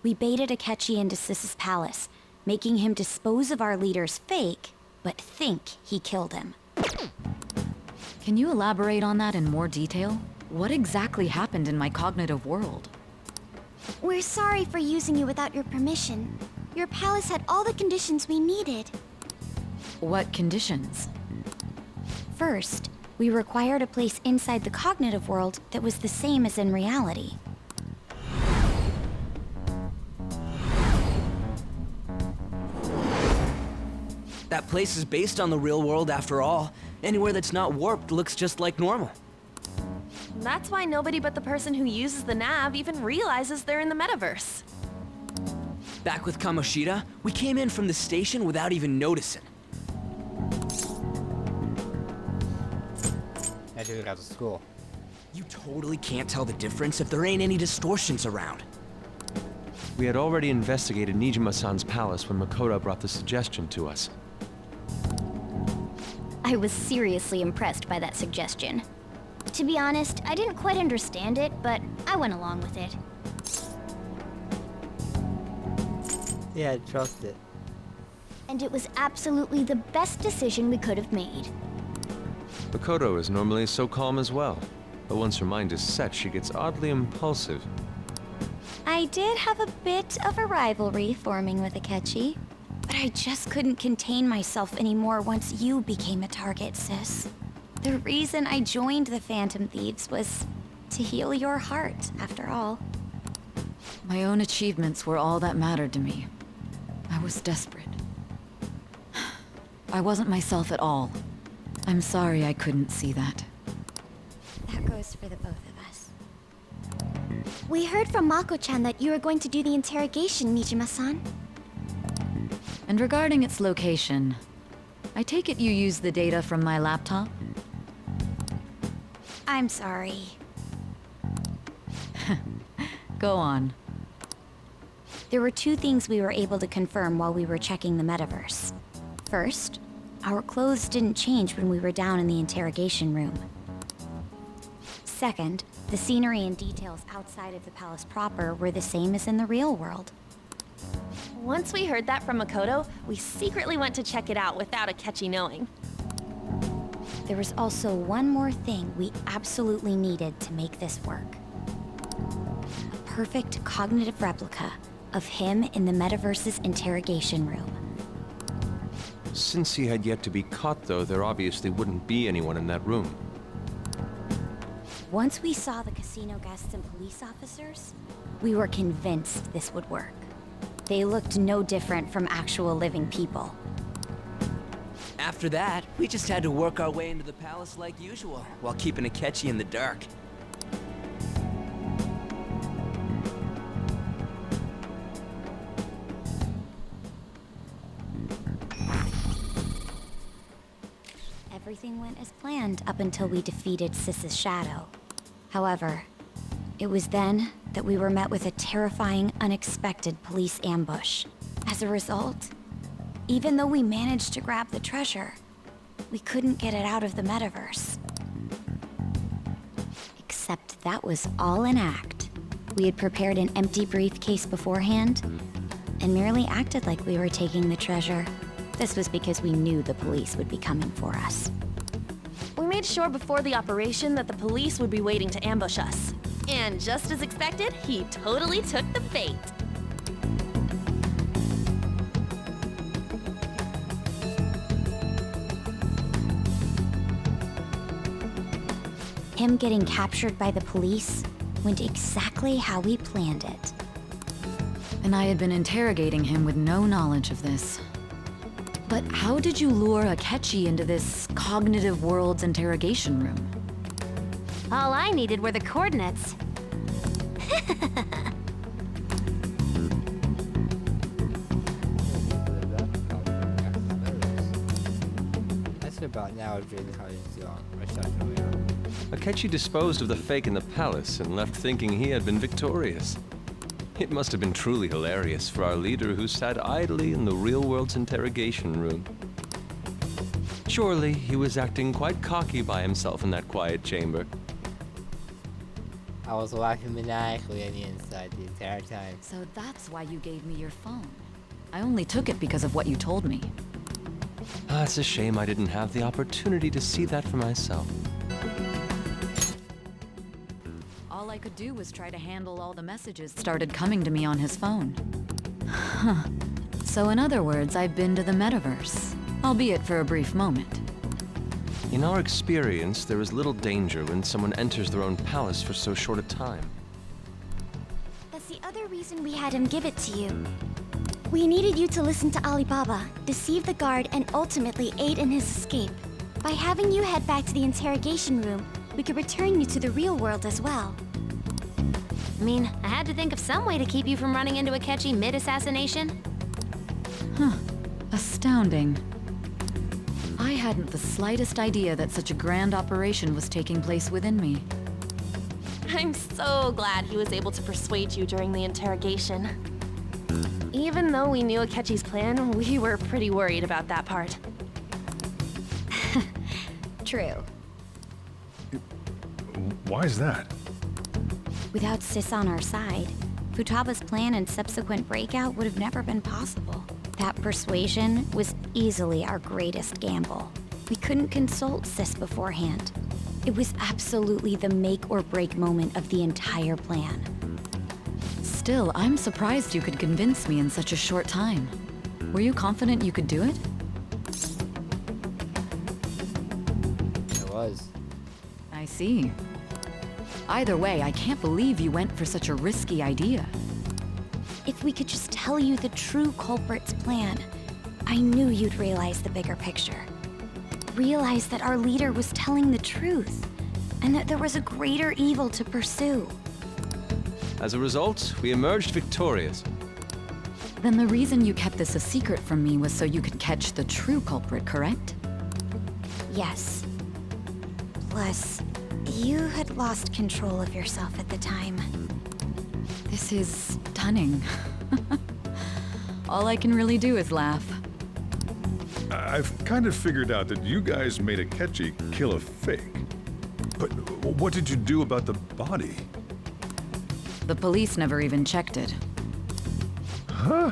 We baited Akechi into Sis's palace, making him dispose of our leader's fake, but think he killed him. Can you elaborate on that in more detail? What exactly happened in my cognitive world? We're sorry for using you without your permission. Your palace had all the conditions we needed. What conditions? First, we required a place inside the cognitive world that was the same as in reality. That place is based on the real world after all. Anywhere that's not warped looks just like normal. That's why nobody but the person who uses the nav even realizes they're in the metaverse. Back with Kamoshida, we came in from the station without even noticing. I do it out of school. You totally can't tell the difference if there ain't any distortions around. We had already investigated Nijima-san's palace when Makoto brought the suggestion to us. I was seriously impressed by that suggestion. To be honest, I didn't quite understand it, but I went along with it. Yeah, I trust it. And it was absolutely the best decision we could have made. Makoto is normally so calm as well, but once her mind is set, she gets oddly impulsive. I did have a bit of a rivalry forming with Akechi, but I just couldn't contain myself anymore once you became a target, sis. The reason I joined the Phantom Thieves was to heal your heart, after all. My own achievements were all that mattered to me. I was desperate. I wasn't myself at all. I'm sorry I couldn't see that. That goes for the both of us. We heard from Mako-chan that you were going to do the interrogation, Nijima-san. And regarding its location, I take it you used the data from my laptop? I'm sorry. Go on. There were two things we were able to confirm while we were checking the metaverse. First, our clothes didn't change when we were down in the interrogation room. Second, the scenery and details outside of the palace proper were the same as in the real world. Once we heard that from Makoto, we secretly went to check it out without Akechi knowing. There was also one more thing we absolutely needed to make this work. A perfect cognitive replica of him in the metaverse's interrogation room. Since he had yet to be caught, though, there obviously wouldn't be anyone in that room. Once we saw the casino guests and police officers, we were convinced this would work. They looked no different from actual living people. After that, we just had to work our way into the palace like usual, while keeping Akechi in the dark. Everything went as planned up until we defeated Sis's shadow. However, it was then that we were met with a terrifying, unexpected police ambush. As a result, even though we managed to grab the treasure, we couldn't get it out of the metaverse. Except that was all an act. We had prepared an empty briefcase beforehand, and merely acted like we were taking the treasure. This was because we knew the police would be coming for us. We made sure before the operation that the police would be waiting to ambush us. And just as expected, he totally took the bait. Him getting captured by the police went exactly how we planned it. And I had been interrogating him with no knowledge of this. But how did you lure Akechi into this cognitive world's interrogation room? All I needed were the coordinates. That's about now during how he's on my second earlier. Akechi disposed of the fake in the palace and left thinking he had been victorious. It must have been truly hilarious for our leader who sat idly in the real world's interrogation room. Surely he was acting quite cocky by himself in that quiet chamber. I was laughing maniacally on the inside the entire time. So that's why you gave me your phone. I only took it because of what you told me. It's a shame I didn't have the opportunity to see that for myself. All I could do was try to handle all the messages that started coming to me on his phone. Huh. So in other words, I've been to the metaverse, albeit for a brief moment. In our experience, there is little danger when someone enters their own palace for so short a time. That's the other reason we had him give it to you. We needed you to listen to Alibaba, deceive the guard, and ultimately aid in his escape. By having you head back to the interrogation room, we could return you to the real world as well. I mean, I had to think of some way to keep you from running into Akechi mid-assassination. Astounding. I hadn't the slightest idea that such a grand operation was taking place within me. I'm so glad he was able to persuade you during the interrogation. Even though we knew Akechi's plan, we were pretty worried about that part. True. Why is that? Without Sis on our side, Futaba's plan and subsequent breakout would have never been possible. That persuasion was easily our greatest gamble. We couldn't consult Sis beforehand. It was absolutely the make or break moment of the entire plan. Still, I'm surprised you could convince me in such a short time. Were you confident you could do it? I was. I see. Either way, I can't believe you went for such a risky idea. If we could just tell you the true culprit's plan, I knew you'd realize the bigger picture. Realize that our leader was telling the truth, and that there was a greater evil to pursue. As a result, we emerged victorious. Then the reason you kept this a secret from me was so you could catch the true culprit, correct? Yes. Plus, you had lost control of yourself at the time. This is stunning. All I can really do is laugh. I've kind of figured out that you guys made Akechi kill a fake. But what did you do about the body? The police never even checked it. Huh?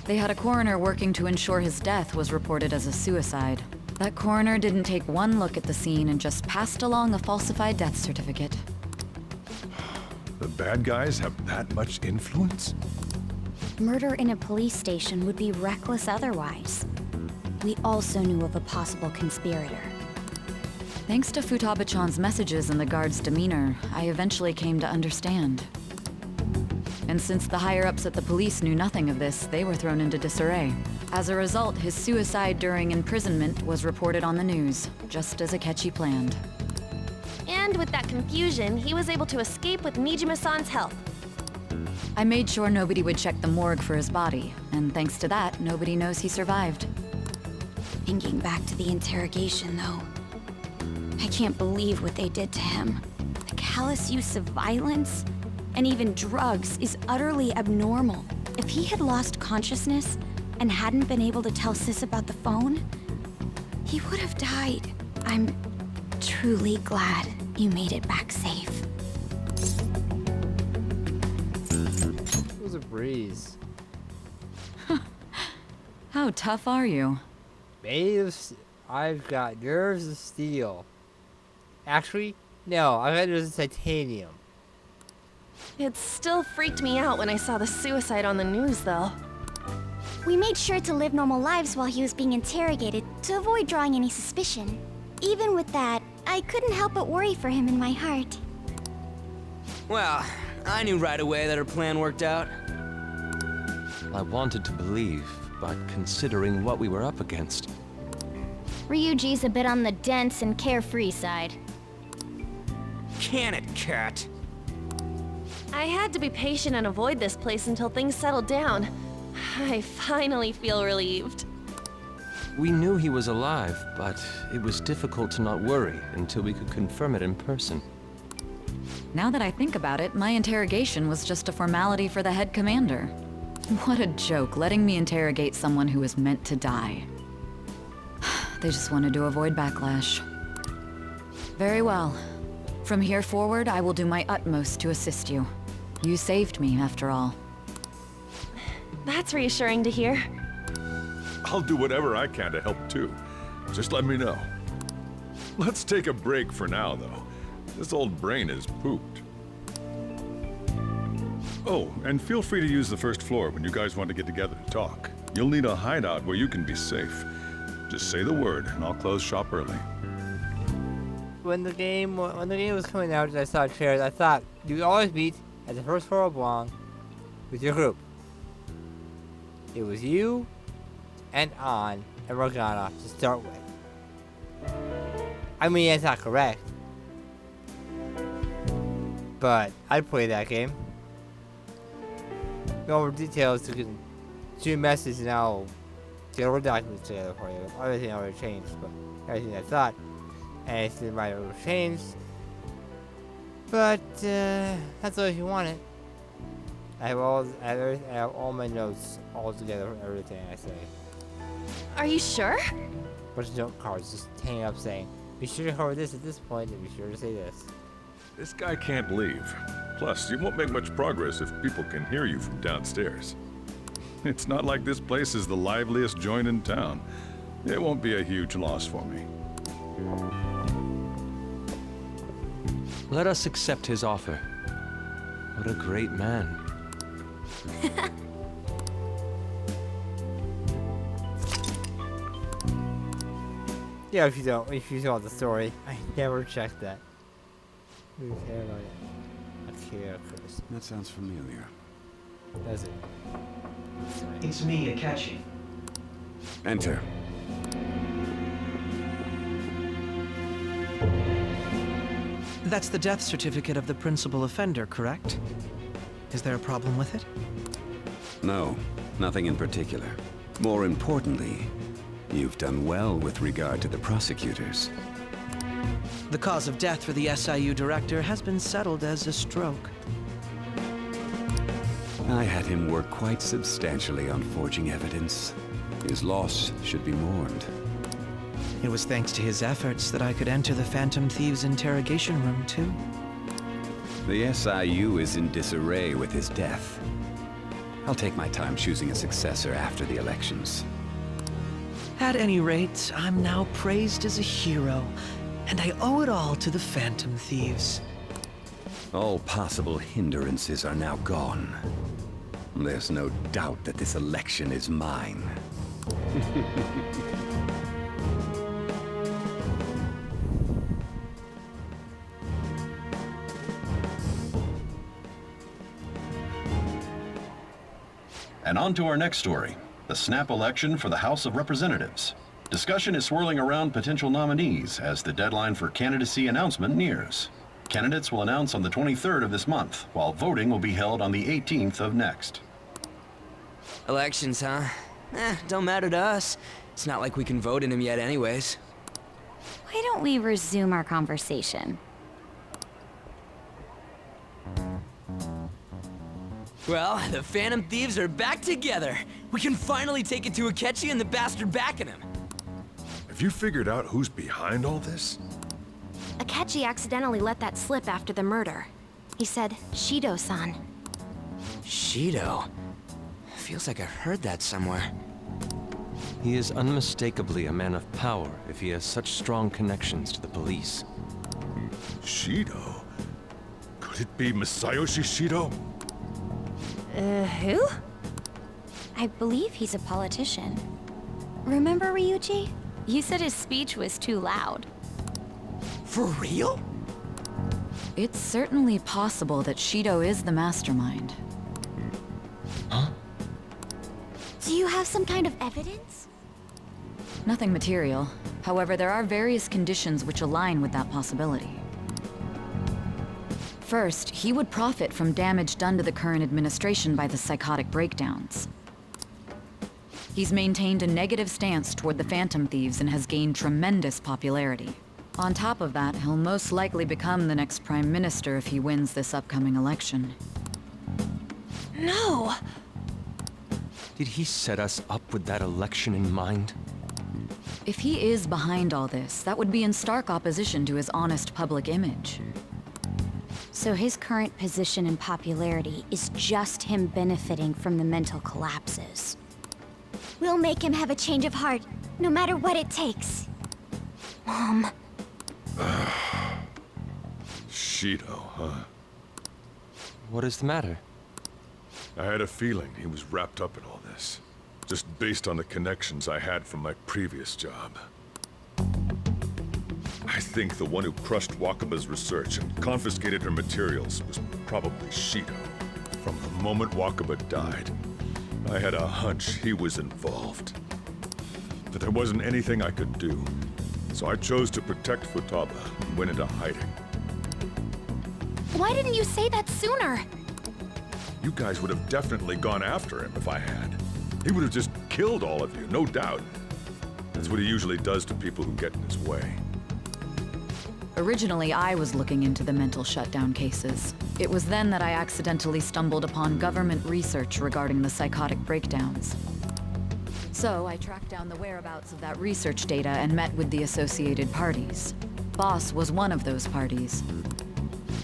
They had a coroner working to ensure his death was reported as a suicide. That coroner didn't take one look at the scene and just passed along a falsified death certificate. The bad guys have that much influence? Murder in a police station would be reckless otherwise. We also knew of a possible conspirator. Thanks to Futaba-chan's messages and the guard's demeanor, I eventually came to understand. And since the higher-ups at the police knew nothing of this, they were thrown into disarray. As a result, his suicide during imprisonment was reported on the news, just as Akechi planned. And with that confusion, he was able to escape with Nijima-san's help. I made sure nobody would check the morgue for his body, and thanks to that, nobody knows he survived. Thinking back to the interrogation, though, I can't believe what they did to him. The callous use of violence, and even drugs, is utterly abnormal. If he had lost consciousness and hadn't been able to tell Sis about the phone, he would have died. I'm truly glad you made it back safe. It was a breeze. How tough are you? I've got nerves of steel. Actually, no, I've got nerves of titanium. It still freaked me out when I saw the suicide on the news, though. We made sure to live normal lives while he was being interrogated to avoid drawing any suspicion. Even with that, I couldn't help but worry for him in my heart. Well, I knew right away that her plan worked out. I wanted to believe, but considering what we were up against, Ryuji's a bit on the dense and carefree side. Can it, cat? I had to be patient and avoid this place until things settled down. I finally feel relieved. we knew he was alive, but it was difficult to not worry until we could confirm it in person. Now that I think about it, my interrogation was just a formality for the head commander. What a joke, letting me interrogate someone who was meant to die. They just wanted to avoid backlash. Very well. From here forward, I will do my utmost to assist you. You saved me, after all. That's reassuring to hear. I'll do whatever I can to help too. Just let me know. Let's take a break for now, though. This old brain is pooped. Oh, and feel free to use the first floor when you guys want to get together to talk. You'll need a hideout where you can be safe. Just say the word, and I'll close shop early. When the game was coming out, I saw chairs. I thought you always meet at the first floor of Blanc with your group. It was you, and An, and Morgana to start with. I mean, that's not correct, but I'd play that game. No more details to shoot a message and I'll get all the documents together for you. Everything already changed, but everything I thought, anything might have changed. But that's all if you want it. I have all my notes all together for everything I say. Are you sure? Bunch of note cards just hanging up saying, be sure to cover this at this point and be sure to say this. This guy can't leave. Plus, you won't make much progress if people can hear you from downstairs. It's not like this place is the liveliest joint in town. It won't be a huge loss for me. Let us accept his offer. What a great man. Yeah, if you don't want the story, I never checked that. That sounds familiar. Does it? It's me, Akechi. Enter. That's the death certificate of the principal offender, correct? Is there a problem with it? No, nothing in particular. More importantly, you've done well with regard to the prosecutors. The cause of death for the SIU director has been settled as a stroke. I had him work quite substantially on forging evidence. His loss should be mourned. It was thanks to his efforts that I could enter the Phantom Thieves' interrogation room, too. The SIU is in disarray with his death. I'll take my time choosing a successor after the elections. At any rate, I'm now praised as a hero, and I owe it all to the Phantom Thieves. All possible hindrances are now gone. There's no doubt that this election is mine. And on to our next story, the snap election for the House of Representatives. Discussion is swirling around potential nominees as the deadline for candidacy announcement nears. Candidates will announce on the 23rd of this month, while voting will be held on the 18th of next. Elections, huh? Don't matter to us. It's not like we can vote in them yet anyways. Why don't we resume our conversation? Well, the Phantom Thieves are back together. We can finally take it to Akechi and the bastard backing him. Have you figured out who's behind all this? Akechi accidentally let that slip after the murder. He said, Shido-san. Shido? Feels like I've heard that somewhere. He is unmistakably a man of power if he has such strong connections to the police. Shido? Could it be Masayoshi Shido? Who? I believe he's a politician. Remember, Ryuji? You said his speech was too loud. For real? It's certainly possible that Shido is the mastermind. Huh? Do you have some kind of evidence? Nothing material. However, there are various conditions which align with that possibility. First, he would profit from damage done to the current administration by the psychotic breakdowns. He's maintained a negative stance toward the Phantom Thieves and has gained tremendous popularity. On top of that, he'll most likely become the next Prime Minister if he wins this upcoming election. No! Did he set us up with that election in mind? If he is behind all this, that would be in stark opposition to his honest public image. So his current position and popularity is just him benefiting from the mental collapses. We'll make him have a change of heart, no matter what it takes. Mom. Shido, huh? What is the matter? I had a feeling he was wrapped up in all this, just based on the connections I had from my previous job. I think the one who crushed Wakaba's research and confiscated her materials was probably Shido. From the moment Wakaba died, I had a hunch he was involved. But there wasn't anything I could do, so I chose to protect Futaba and went into hiding. Why didn't you say that sooner? You guys would have definitely gone after him if I had. He would have just killed all of you, no doubt. That's what he usually does to people who get in his way. Originally, I was looking into the mental shutdown cases. It was then that I accidentally stumbled upon government research regarding the psychotic breakdowns. So I tracked down the whereabouts of that research data and met with the associated parties. Boss was one of those parties.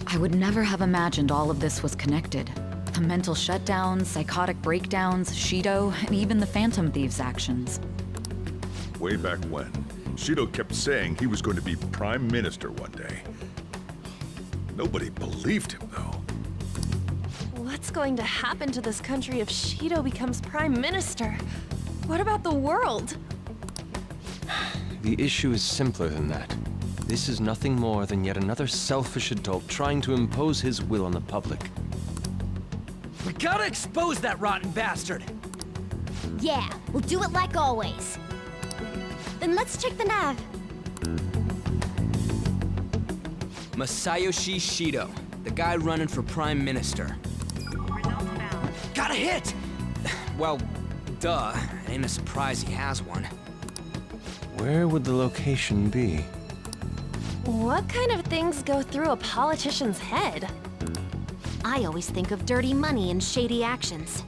I would never have imagined all of this was connected. The mental shutdowns, psychotic breakdowns, Shido, and even the Phantom Thieves' actions. Way back when, Shido kept saying he was going to be Prime Minister one day. Nobody believed him, though. What's going to happen to this country if Shido becomes Prime Minister? What about the world? The issue is simpler than that. This is nothing more than yet another selfish adult trying to impose his will on the public. We gotta expose that rotten bastard! Yeah, we'll do it like always. Then let's check the nav. Masayoshi Shido, the guy running for Prime Minister. Got a hit! Well, duh. It ain't a surprise he has one. Where would the location be? What kind of things go through a politician's head? I always think of dirty money and shady actions.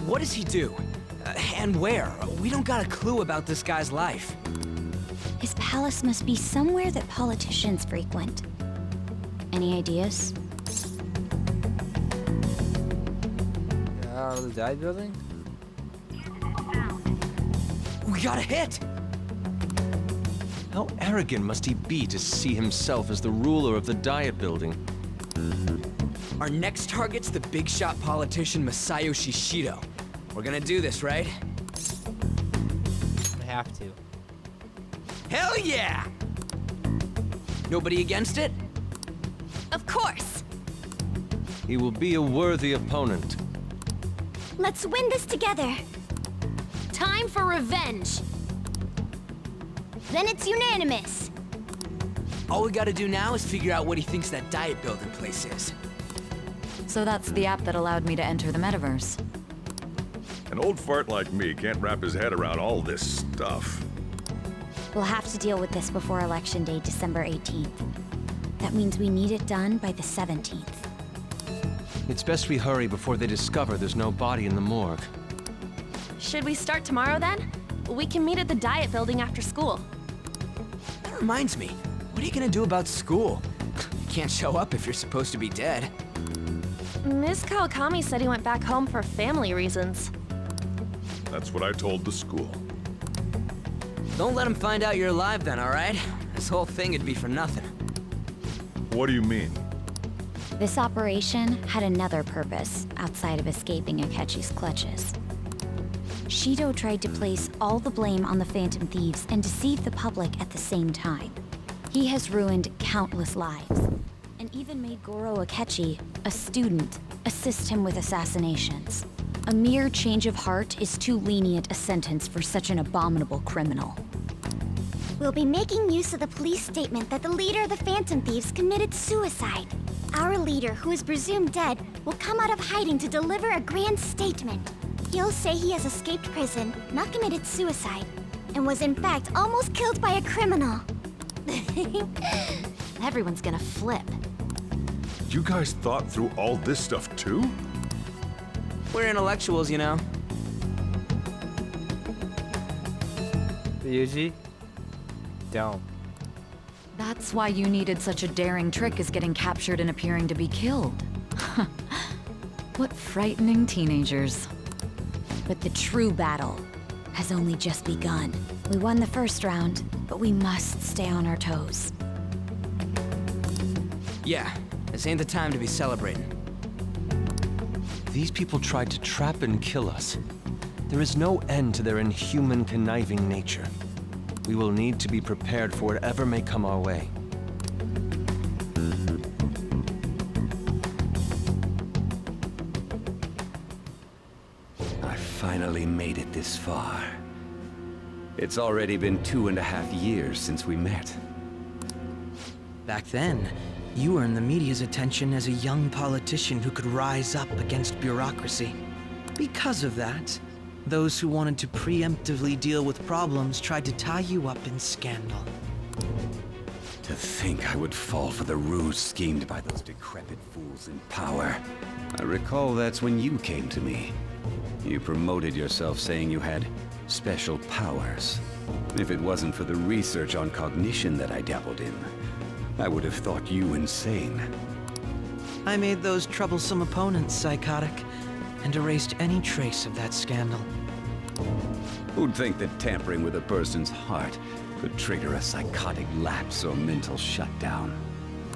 What does he do? And where? We don't got a clue about this guy's life. His palace must be somewhere that politicians frequent. Any ideas? The dive building? We got a hit! How arrogant must he be to see himself as the ruler of the Diet Building? Our next target's the big shot politician Masayoshi Shido. We're gonna do this, right? I have to. Hell yeah! Nobody against it? Of course! He will be a worthy opponent. Let's win this together. Time for revenge. Then it's unanimous. All we gotta do now is figure out what he thinks that diet building place is. So that's the app that allowed me to enter the metaverse. An old fart like me can't wrap his head around all this stuff. We'll have to deal with this before Election Day, December 18th. That means we need it done by the 17th. It's best we hurry before they discover there's no body in the morgue. Should we start tomorrow then? We can meet at the diet building after school. That reminds me, what are you gonna do about school? You can't show up if you're supposed to be dead. Miss Kawakami said he went back home for family reasons. That's what I told the school. Don't let him find out you're alive then, alright? This whole thing would be for nothing. What do you mean? This operation had another purpose outside of escaping Akechi's clutches. Shido tried to place all the blame on the Phantom Thieves and deceive the public at the same time. He has ruined countless lives, and even made Goro Akechi, a student, assist him with assassinations. A mere change of heart is too lenient a sentence for such an abominable criminal. We'll be making use of the police statement that the leader of the Phantom Thieves committed suicide. Our leader, who is presumed dead, will come out of hiding to deliver a grand statement. He'll say he has escaped prison, not committed suicide, and was in fact almost killed by a criminal. Everyone's gonna flip. You guys thought through all this stuff too? We're intellectuals, you know. Ryuji? Don't. That's why you needed such a daring trick as getting captured and appearing to be killed. What frightening teenagers. But the true battle has only just begun. We won the first round, but we must stay on our toes. Yeah, this ain't the time to be celebrating. These people tried to trap and kill us. There is no end to their inhuman, conniving nature. We will need to be prepared for whatever may come our way. I finally made it this far. It's already been 2.5 years since we met. Back then, you earned the media's attention as a young politician who could rise up against bureaucracy. Because of that, those who wanted to preemptively deal with problems tried to tie you up in scandal. To think I would fall for the ruse schemed by those decrepit fools in power. I recall that's when you came to me. You promoted yourself saying you had special powers. If it wasn't for the research on cognition that I dabbled in, I would have thought you insane. I made those troublesome opponents psychotic, and erased any trace of that scandal. Who'd think that tampering with a person's heart could trigger a psychotic lapse or mental shutdown?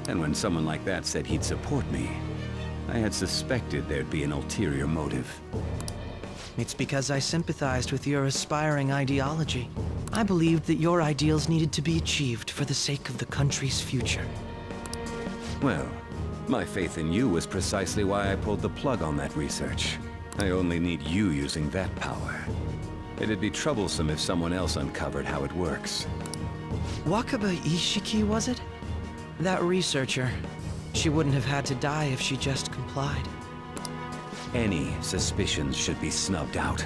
And when someone like that said he'd support me, I had suspected there'd be an ulterior motive. It's because I sympathized with your aspiring ideology. I believed that your ideals needed to be achieved for the sake of the country's future. Well, my faith in you was precisely why I pulled the plug on that research. I only need you using that power. It'd be troublesome if someone else uncovered how it works. Wakaba Ishiki, was it? That researcher. She wouldn't have had to die if she just complied. Any suspicions should be snubbed out.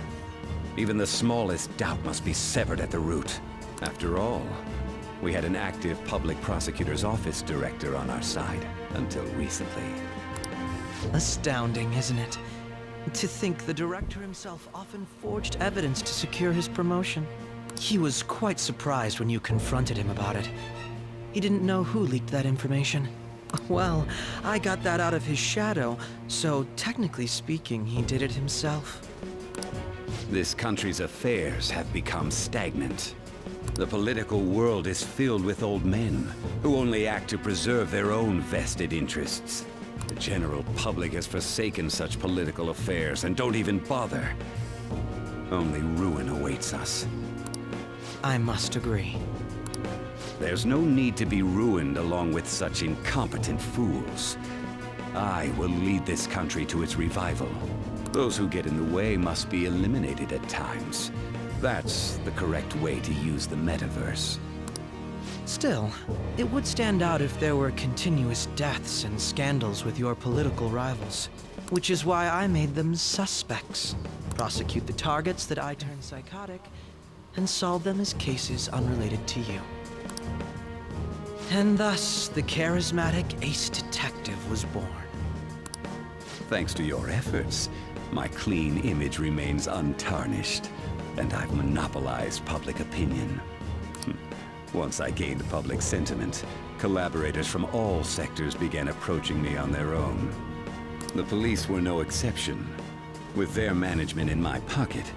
Even the smallest doubt must be severed at the root. After all, we had an active public prosecutor's office director on our side, until recently. Astounding, isn't it? To think the director himself often forged evidence to secure his promotion. He was quite surprised when you confronted him about it. He didn't know who leaked that information. Well, I got that out of his shadow, so technically speaking, he did it himself. This country's affairs have become stagnant. The political world is filled with old men who only act to preserve their own vested interests. The general public has forsaken such political affairs and don't even bother. Only ruin awaits us. I must agree. There's no need to be ruined along with such incompetent fools. I will lead this country to its revival. Those who get in the way must be eliminated at times. That's the correct way to use the metaverse. Still, it would stand out if there were continuous deaths and scandals with your political rivals. Which is why I made them suspects. Prosecute the targets that I turned psychotic, and solve them as cases unrelated to you. And thus, the charismatic ace detective was born. Thanks to your efforts, my clean image remains untarnished, and I've monopolized public opinion. Once I gained public sentiment, collaborators from all sectors began approaching me on their own. The police were no exception. With their management in my pocket,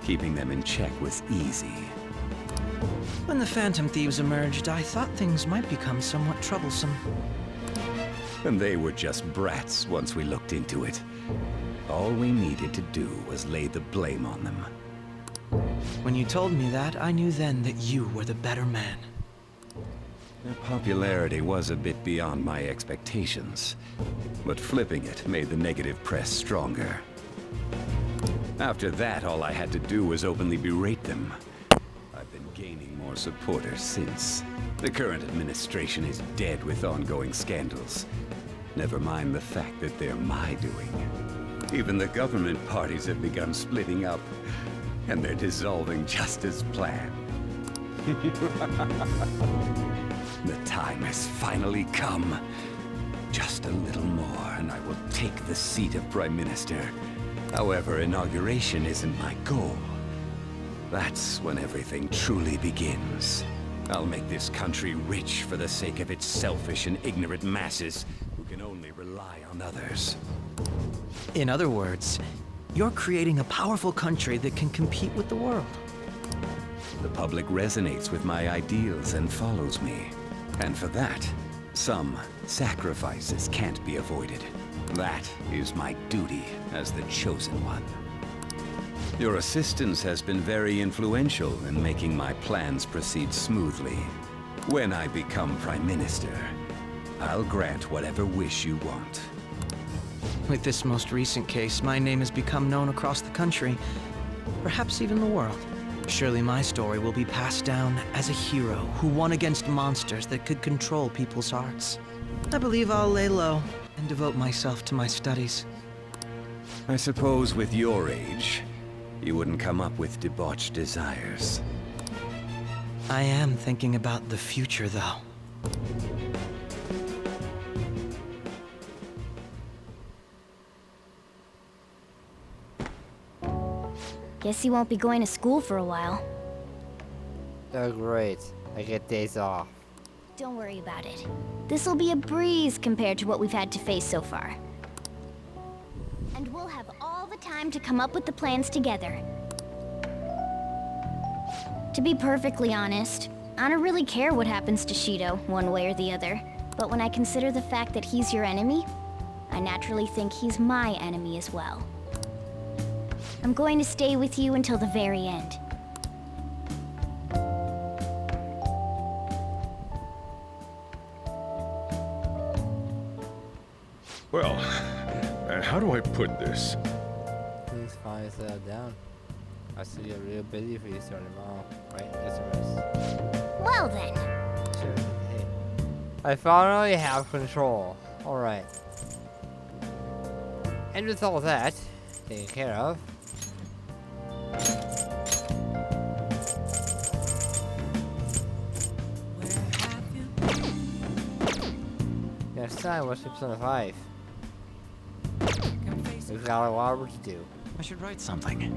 keeping them in check was easy. When the Phantom Thieves emerged, I thought things might become somewhat troublesome. And they were just brats once we looked into it. All we needed to do was lay the blame on them. When you told me that, I knew then that you were the better man. Their popularity was a bit beyond my expectations, but flipping it made the negative press stronger. After that, all I had to do was openly berate them. I've been gaining more supporters since. The current administration is dead with ongoing scandals. Never mind the fact that they're my doing. Even the government parties have begun splitting up, and they're dissolving just as planned. The time has finally come. Just a little more, and I will take the seat of Prime Minister. However, inauguration isn't my goal. That's when everything truly begins. I'll make this country rich for the sake of its selfish and ignorant masses who can only rely on others. In other words, you're creating a powerful country that can compete with the world. The public resonates with my ideals and follows me. And for that, some sacrifices can't be avoided. That is my duty as the chosen one. Your assistance has been very influential in making my plans proceed smoothly. When I become Prime Minister, I'll grant whatever wish you want. With this most recent case, my name has become known across the country, perhaps even the world. Surely my story will be passed down as a hero who won against monsters that could control people's hearts. I believe I'll lay low and devote myself to my studies. I suppose with your age, you wouldn't come up with debauched desires. I am thinking about the future, though. Guess you won't be going to school for a while. Oh, great. I get days off. Don't worry about it. This'll be a breeze compared to what we've had to face so far. And we'll have all the time to come up with the plans together. To be perfectly honest, I don't really care what happens to Shido, one way or the other. But when I consider the fact that he's your enemy, I naturally think he's my enemy as well. I'm going to stay with you until the very end. Well, how do I put this? Please finally settle down. I see you're real busy for you starting tomorrow, right? Just a rest. Well then. Sure. Hey. I finally have control. Alright. And with all that taken care of, next time, what's episode 5? We've got a lot of work to do. I should write something.